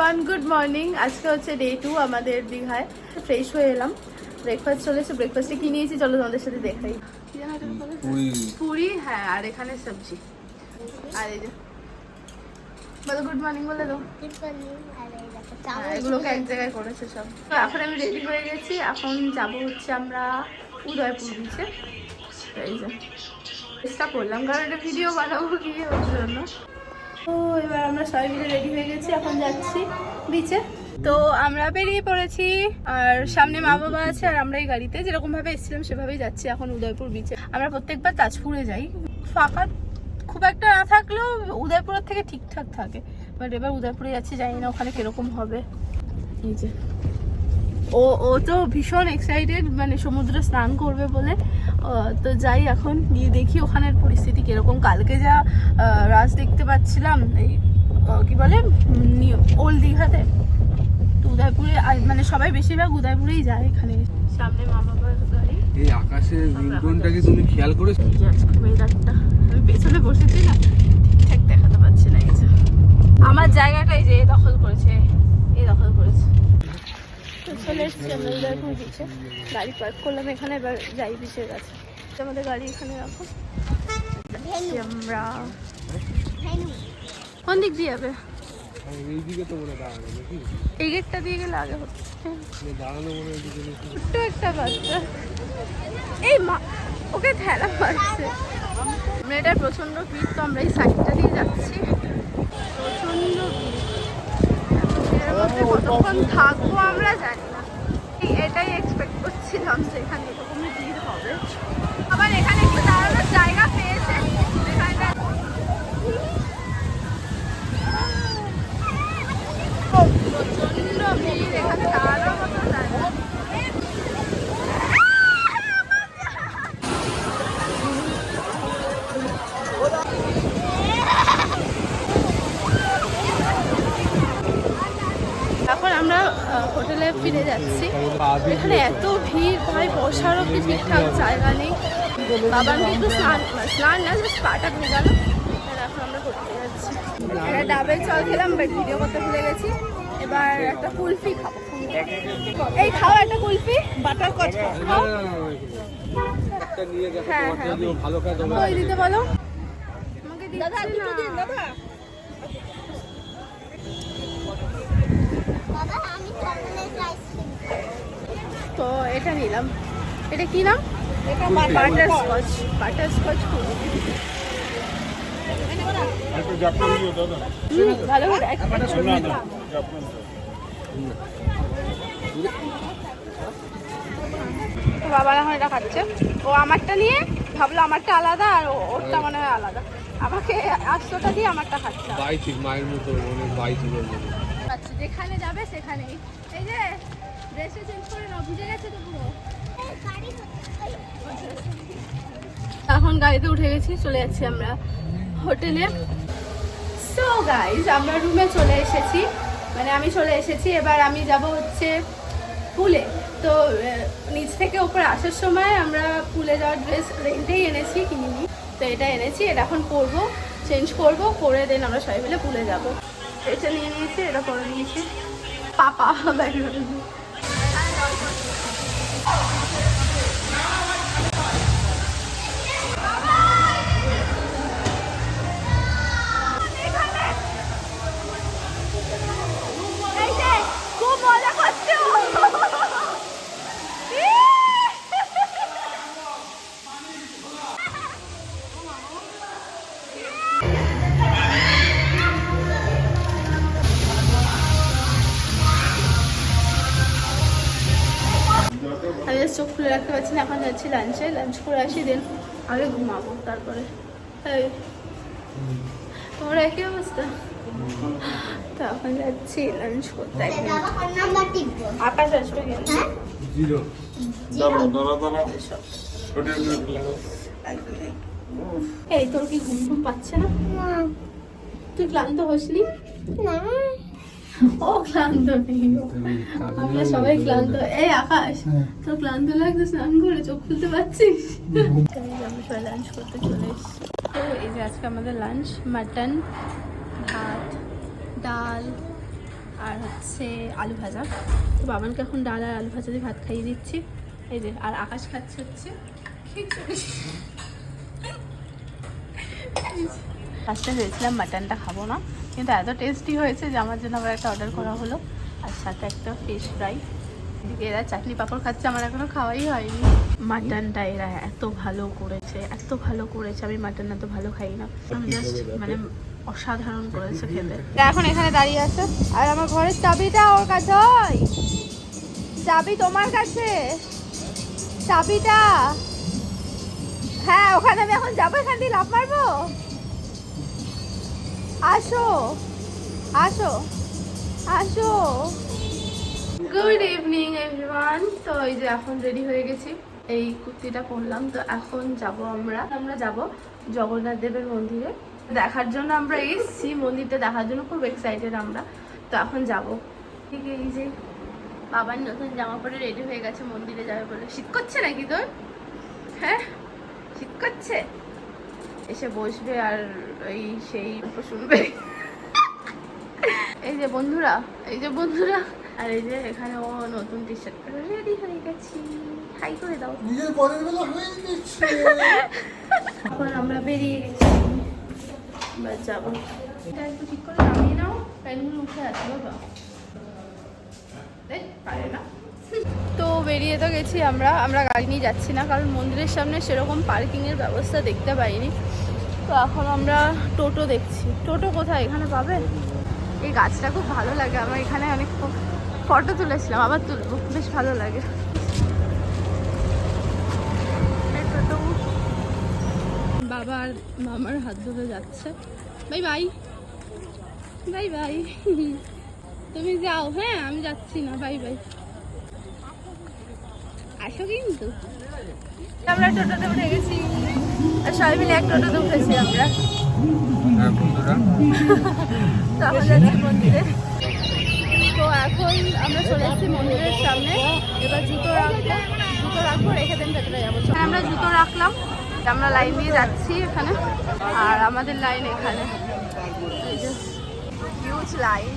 Everyone, good morning. আজকে হচ্ছে day 2 আমাদের দীঘায়। ফ্রেশ হয়ে এলাম, ব্রেকফাস্ট চলেছে। ব্রেকফাস্টে কি নিয়েছি চলো তোমাদের সাথে দেখাই। পুরি, হ্যাঁ, আর এখানে সবজি। আর এই যে বলো গুড মর্নিং বলে দাও। এগুলোকে এক জায়গায় করেছে সব। তো এখন আমি রেডি হয়ে গেছি, এখন যাব হচ্ছে আমরা উদয়পুর বিচে। এই যে চেষ্টা করলাম কারণ একটা ভিডিও বানাবো গিয়ে ওর জন্য। তো এবার আমরা সবাই মিলে রেডি হয়ে গেছি, এখন যাচ্ছি বিচে। তো আমরা বেরিয়ে পড়েছি, আর সামনে মা বাবা আছে আর আমরা এই গাড়িতে যেরকম ভাবে এসেছিলাম সেভাবেই যাচ্ছি এখন উদয়পুর বিচে। আমরা প্রত্যেকবার তাজপুরে যাই, ফাঁকা খুব একটা না থাকলেও উদয়পুরের থেকে ঠিকঠাক থাকে, বাট এবার উদয়পুরে যাচ্ছি, জানি না ওখানে কিরকম হবে। এই যে ও তো ভীষণ এক্সাইটেড, মানে সমুদ্রে স্নান করবে বলে। তো যাই এখন গিয়ে দেখি ওখানের পরিস্থিতি কিরকম। কালকে যা রাজ দেখতে পাচ্ছিলাম এই কি বলে ওল্ড দীঘাতে, তো উদয়পুরে মানে সবাই বেশিরভাগ উদয়পুরেই যায়। এখানে সামনে মা বাবার গাড়ি, এই আকাশের রিংটোনটা কি তুমি খেয়াল করেছো? আজকে ওয়েদারটা, আমি পেছনে বসেছি না, ঠিকঠাক দেখাতে পাচ্ছি না। এই যে আমার জায়গাটা এই যে দখল করেছে, এই দখল করেছে। চলে এসেছি আমরা উদয়পুর বিচে, গাড়ি পার্ক করলাম এখানে, এবার যাই বিচের কাছে। আমাদের গাড়ি এখানে রাখো। আমরা কোন দিক দিয়ে যাবে? এই গেটটা দিয়ে গেলে আগে হচ্ছে। ছোট্ট একটা বাচ্চা, এই মা ওকে ঠেলা মারছে। মেয়েটার প্রচন্ড ভিড়, তো আমরা এই সাইডটা দিয়ে যাচ্ছি। প্রচন্ড ভিড়, কতক্ষণ থাকবো আমরা জানি না। এটাই এক্সপেক্ট করছিলাম যে এখানে এরকমই ভিড় হবে। আবার এখানে একটু দাঁড়ানোর জায়গা পেয়েছে, প্রচন্ড ভিড়, এখানে দাঁড়ানোর মতো জায়গা। এখন আমরা হোটেলে ফিরে যাচ্ছি। এখানে এত ভিড়, ভাই বসারও কি ঠিকঠাক জায়গা নেই। বাবার কিন্তু স্নান না, জাস্ট পাটা ধুয়ে গেল। এখন আমরা হোটেলে যাচ্ছি। একটা ডাবের জল খেলাম, বাট ভিডিও করতে ভুলে গেছি। এবার একটা কুলফি খাবো। এই খাও একটা কুলফি, বাটার কচ খাও। হ্যাঁ হ্যাঁ, ওই দিতে বলো আমাকে। দাদা তো এটা নিলাম। এটা কি নাম? বাটারস্কচ। বাটারস্কচ ভালো করে বাবা এখন এটা খাচ্ছে। ও আমারটা নিয়ে ভাবলো আমারটা আলাদা আর ওরটা মনে হয় আলাদা। আমাকে 800টা দিয়ে আমারটা খাচ্ছে। মায়ের মতো আচ্ছা, যেখানে যাবে সেখানেই। এই যে ড্রেসে চেঞ্জ করে নাও, ভিজে গেছে তো পুরো। এখন গাড়িতে উঠে গেছি, চলে যাচ্ছি আমরা হোটেলে। সো গাইজ, আমরা রুমে চলে এসেছি, মানে আমি চলে এসেছি। এবার আমি যাব হচ্ছে পুলে। তো নিচ থেকে উপরে আসার সময় আমরা পুলে যাওয়ার ড্রেস রেন্টেই এনেছি, কিনিনি। তো এটা এনেছি, এটা এখন পরবো, চেঞ্জ করবো, করে দেন আমরা সবাই মিলে পুলে যাবো। এটা নিয়ে নিয়েছি, এটা পরে নিয়েছি। পাপা ব্যাগ খুব মজা করছে। আমি চোখ খুলে রাখতে পারছি না। এখন যাচ্ছি লাঞ্চে, লাঞ্চ করে আসি, দেন আগে ঘুমাবো, তারপরে তোমার একই অবস্থা। তো এখন যাচ্ছি লাঞ্চ করতে। আকাশ আসবে কিন্তু এই তোর কি ঘুম ঘুম পাচ্ছে না? তুই ক্লান্ত হসনি? ও ক্লান্ত নেই, আমরা সবাই ক্লান্ত। এই আকাশ, তোর ক্লান্ত লাগছে স্নান করে, চোখ খুলতে পারছিস? আমরা সবাই লাঞ্চ করতে চলে এসেছি। তো এই যে আজকে আমাদের লাঞ্চ, মাটন, ভাত, ডাল, আর হচ্ছে আলু ভাজা। তো বাবানকে এখন ডাল আর আলু ভাজা দিয়ে ভাত খাইয়ে দিচ্ছি। এই যে, আর আকাশ খাচ্ছে হচ্ছে খিচুড়ি। ফার্স্টে ভেবেছিলাম মাটনটা খাবো না, কিন্তু এত টেস্টি হয়েছে যে আমার জন্য আবার একটা অর্ডার করা হলো, আর সাথে একটা ফিশ ফ্রাই। এদিকে এরা চাটনি পাঁপড় খাচ্ছে, আমার এখনো খাওয়াই হয়নি। মাটনটা এরা এত ভালো করেছে, এত ভালো করেছে, আমি মাটন এত ভালো খাই না, জাস্ট মানে অসাধারণ করেছে খেতে। এখন এখানে দাঁড়িয়ে আছে, আর আমার ঘরের চাবিটা ওর কাছে। হয় চাবি তোমার কাছে, চাবিটা। হ্যাঁ, ওখানে আমি এখন যাবো, এখান দিয়ে লাফ মারবো। আসো আসো আসো। Good evening everyone. তো এই যে এখন রেডি হয়ে গেছি, এই কুর্তিটা পরলাম। তো এখন আমরা যাব জগন্নাথ দেবের মন্দিরে দেখার জন্য। আমরা এসেছি মন্দিরটা দেখার জন্য, খুব এক্সাইটেড আমরা। তো এখন যাব। ঠিক এই যে বাবার নতুন জামা পরে রেডি হয়ে গেছে, মন্দিরে যাবে বলে। শীত করছে নাকি তোর? হ্যাঁ শীত করছে। এসে বসবে আর এই সেই শুনবে। এই যে বন্ধুরা, এই যে বন্ধুরা, আর এই যে এখানে ও নতুন টি শার্ট পরে রেডি হয়ে গেছি। হাই করে দাও। নিজের পরের বেলা হয়ে গেছে। এখন আমরা বেরিয়ে গেছি, এবার যাবো। এটা একটু ঠিক করে নামিয়ে নাও, প্যান্টগুলো উঠে আছে বাবা। পারে না। তো বেরিয়ে তো গেছি আমরা গাড়ি নিয়ে যাচ্ছি না, কারণ মন্দিরের সামনে সেরকম পার্কিংয়ের ব্যবস্থা দেখতে পাইনি। তো এখন আমরা টোটো দেখছি। টোটো কোথায় এখানে পাবে? এই গাছটা খুব ভালো লাগে আমার, এখানে অনেক ফটো তুলেছিলাম, আবার তুলবো, বেশ ভালো লাগে। টোটো বাবা আর মামার হাত ধরে যাচ্ছে। Bye bye bye bye. তুমি যাও, হ্যাঁ আমি যাচ্ছি না, বাই বাই। আসো কিন্তু। আমরা টোটোতে উঠে গেছি, আর সবাই মিলে এক টোটোতে উঠেছি আমরা। হ্যাঁ বন্ধুরা, তো এখন যাচ্ছি মন্দিরে। তো এখন আমরা চলে এসেছি মন্দিরের সামনে। এবার জুতো রাখবো, রেখে দেন ভেতরে যাবো। আমরা জুতো রাখলাম, আমরা লাইন দিয়ে যাচ্ছি এখানে, আর আমাদের লাইন এখানে। Huge line.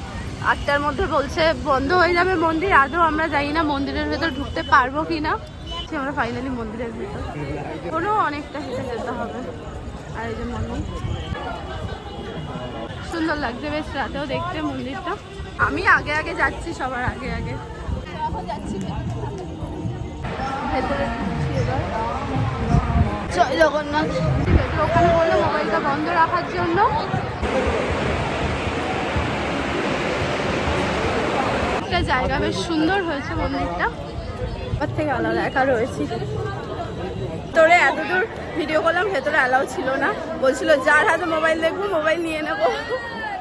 8টার মধ্যে বলছে বন্ধ হয়ে যাবে মন্দির। আদৌ আমরা জানি না মন্দিরের ভেতর ঢুকতে পারবো কি না। আমরা ফাইনালি মন্দিরের ভেতর, কোনো অনেকটা হেঁটে যেতে হবে। আর এই যে মন্দির সুন্দর লাগছে বেশ, রাতেও দেখতে মন্দিরটা। আমি আগে আগে যাচ্ছি, সবার আগে আগে। এখন যাচ্ছি ভেতরে, এবার জয় জগন্নাথ। ওখানে বললো মোবাইলটা বন্ধ রাখার জন্য। একটা জায়গা বেশ সুন্দর হয়েছে মন্দিরটা, ওর থেকে আলাদা একা রয়েছি। তোরে এতদূর ভিডিও করলাম, ভেতরে অ্যালাউ ছিল না, বলছিল যার হাতে মোবাইল দেখবো মোবাইল নিয়ে নেবো।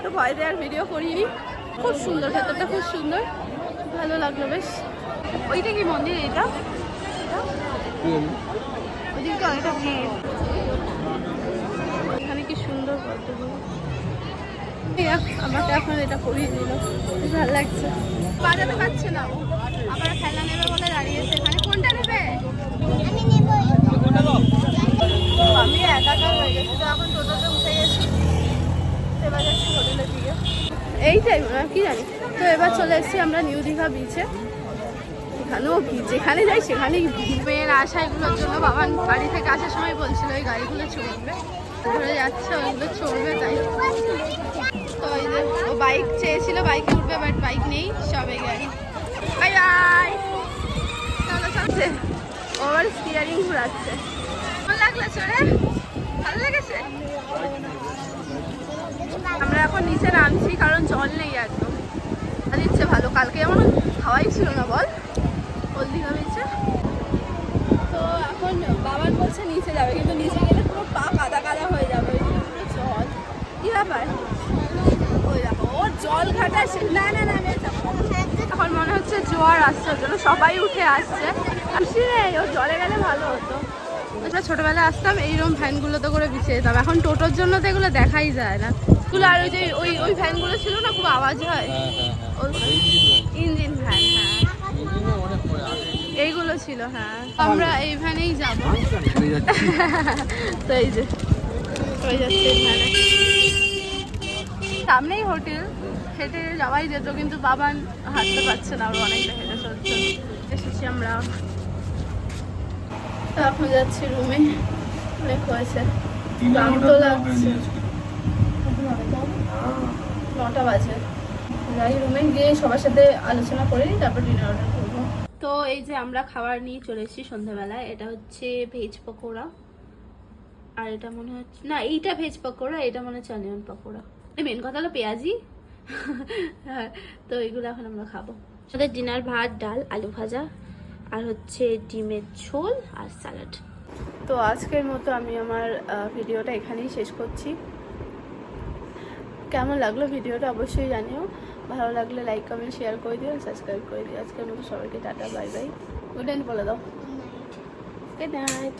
তো ভয় দিয়ে আর ভিডিও করিনি। খুব সুন্দর, ভেতরটা খুব সুন্দর, ভালো লাগলো বেশ। ওইটা কি মন্দির? এটা ওইদিকটা অনেকটা ভিড়। এখানে কি সুন্দর পদ্মগুলো। আমাকে এখন এটা পরিয়ে দিল, ভালো লাগছে। বাজাতে পারছে না ও, আবার খেলা নেবে বলে দাঁড়িয়েছে এখানে। কোনটা নেবে? আমি একাকার হয়ে গেছি। তো এখন টোটোতে উঠে গেছি, এবার যাচ্ছি হোটেলের দিকে। এইটাই কি জানি। তো এবার চলে এসেছি আমরা নিউ দীঘা বিচে। এখানেও যেখানে যাই সেখানেই মেয়ের আশা। এগুলোর জন্য বাবা বাড়ি থেকে আসার সময় বলছিল এই গাড়িগুলো চড়বে, ধরে যাচ্ছে ওইগুলো চড়বে, তাই। তো এই যে ও বাইক চেয়েছিল, বাইকে উঠবে, বাট বাইক নেই, সবে গাড়ি। Bye bye. চলো চলছে, ও আবার স্টিয়ারিং ঘুরাচ্ছে। ভালো লাগলো চড়ে? ভালো লেগেছে? আমরা এখন নিচে নামছি, কারণ জল নেই একদম। দিচ্ছে ভালো, কালকে এমন হাওয়াই ছিল না বল ওল দীঘা বিচে। তো এখন বাবার বলছে নিচে যাবে, কিন্তু নিচে গেলে পুরো পা কাদা কাদা হয়ে যাবে, পুরো জল। কি ব্যাপার? ওই দেখো ওর জল ঘাটায় সে। না না না, এখন মনে হচ্ছে জোয়ার আসছে, ওর জন্য সবাই উঠে আসছে। আসি রে, ওর জলে গেলে ভালো হতো। আচ্ছা ছোটবেলায় আসতাম এইরকম ভ্যানগুলোতে করে বিছিয়ে যেতাম, এখন টোটোর জন্য তো এগুলো দেখাই যায় না। আর ওই যে ওই ভ্যানগুলো ছিল না, খুব আওয়াজ হয়, ইঞ্জিন ভ্যান। হ্যাঁ এইগুলো ছিল। হ্যাঁ আমরা এই ভ্যানেই যাবো। তো এই যে ওই যাচ্ছে এই ভ্যানে, সামনেই হোটেল। হেঁটে যাওয়াই যেত, কিন্তু বাবান হাঁটতে পারছে না, আরো অনেকটা হেঁটে চলছে। এসেছি আমরা, তো এখন যাচ্ছি রুমে। অনেক হয়েছে, ক্লান্ত তো লাগছে। 9টা বাজে। যাই রুমে গিয়ে সবার সাথে আলোচনা করে নিই, তারপর ডিনার অর্ডার করবো। তো এই যে আমরা খাবার নিয়ে চলে এসেছি সন্ধ্যাবেলায়। এটা হচ্ছে ভেজ পকোড়া, আর এটা মনে হচ্ছে না, এইটা ভেজ পকোড়া, এটা মনে হচ্ছে অনিয়ন পকোড়া। মেন কথা হলো পেঁয়াজি। হ্যাঁ, তো এগুলো এখন আমরা খাবো। আমাদের ডিনার ভাত, ডাল, আলু ভাজা, আর হচ্ছে ডিমের ঝোল আর স্যালাড। তো আজকের মতো আমি আমার ভিডিওটা এখানেই শেষ করছি। কেমন লাগলো ভিডিওটা অবশ্যই জানিও। ভালো লাগলে লাইক কমেন্ট শেয়ার করে দিও, সাবস্ক্রাইব করে দিও। আজকের মতো সবাইকে tata, bye bye, good night বলে দাও। Good night.